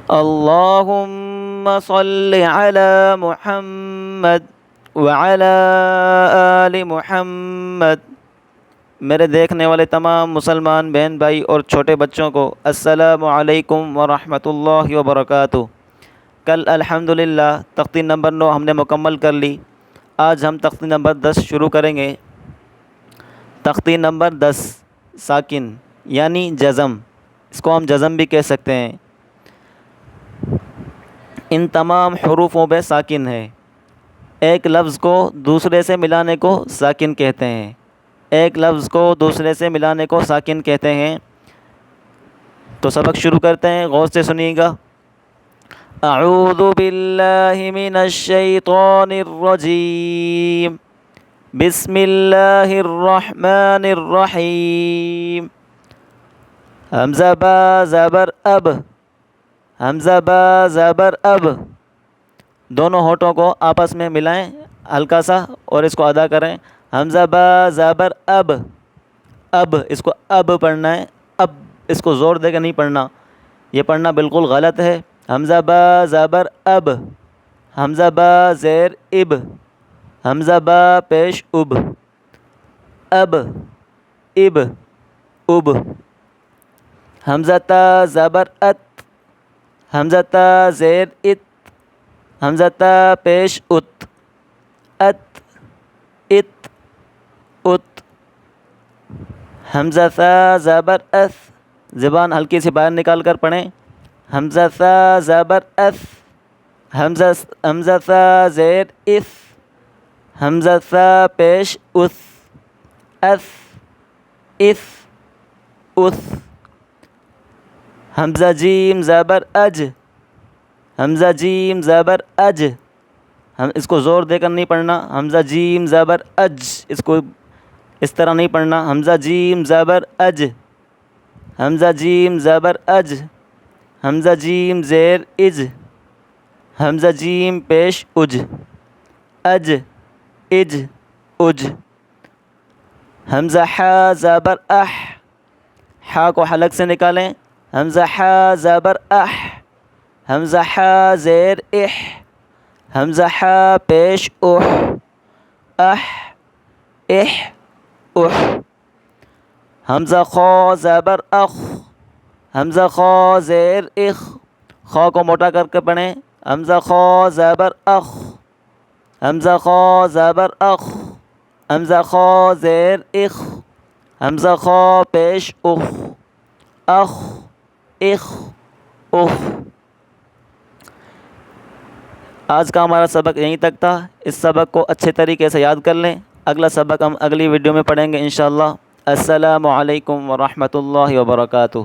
اللہم صل علی محمد وعلی آل محمد۔ میرے دیکھنے والے تمام مسلمان بہن بھائی اور چھوٹے بچوں کو السلام علیکم ورحمۃ اللہ وبرکاتہ۔ کل الحمدللہ تختی نمبر 9 ہم نے مکمل کر لی۔ آج ہم تختی نمبر 10 شروع کریں گے۔ تختی نمبر 10 ساکن یعنی جزم، اس کو ہم جزم بھی کہہ سکتے ہیں۔ ان تمام حروفوں پہ ساکن ہے۔ ایک لفظ کو دوسرے سے ملانے کو ساکن کہتے ہیں۔ ایک لفظ کو دوسرے سے ملانے کو ساکن کہتے ہیں۔ تو سبق شروع کرتے ہیں، غور سے سنیے گا۔ اعوذ باللہ من الشیطان الرجیم، بسم اللہ الرحمن الرحیم۔ حمزہ با زبر اب، حمزہ با زبر اب، دونوں ہونٹوں کو آپس میں ملائیں ہلکا سا اور اس کو ادا کریں۔ حمزہ با زبر اب، اب اس کو اب پڑھنا ہے، اب اس کو زور دے کے نہیں پڑھنا، یہ پڑھنا بالکل غلط ہے۔ حمزہ با زبر اب، حمزہ با زیر اب، حمزہ با پیش اب، اب اب اب۔ حمزہ تا زبر ات، حمزہ تا زیر ات، حمزہ تا پیش ات، ات ات ات۔ حمزہ ثا زبر اث، زبان ہلکی سی باہر نکال کر پڑھیں۔ حمزہ ثا زبر اث، حمزہ ثا زیر اث، حمزہ ثا پیش اث، اث اث اث۔ حمزہ جیم زبر اج، حمزہ جیم زبر اج، ہم اس کو زور دے کر نہیں پڑھنا۔ حمزہ جیم زبر اج، اس کو اس طرح نہیں پڑھنا۔ حمزہ جیم زبر اج، حمزہ جیم زبر اج، حمزہ جیم زیر اج، حمزہ جیم پیش اج، اج اج اج۔ حمزہ حا زبر اح، حا کو حلق سے نکالیں۔ حمزہ حا زبر اح، حمزہ حا زیر اح، حمزہ حا پیش اح، اح اح اح۔ حمزہ خا زبر اخ، حمزہ خا زیر اخ، خا کو موٹا کر کے پڑھیں۔ حمزہ خا زبر اخ، حمزہ خا زبر اخ، حمزہ خا زیر اخ، حمزہ خا پیش اخ، اخ اخ اخ۔ آج کا ہمارا سبق یہیں تک تھا۔ اس سبق کو اچھے طریقے سے یاد کر لیں۔ اگلا سبق ہم اگلی ویڈیو میں پڑھیں گے انشاءاللہ۔ السلام علیکم ورحمۃ اللہ وبرکاتہ۔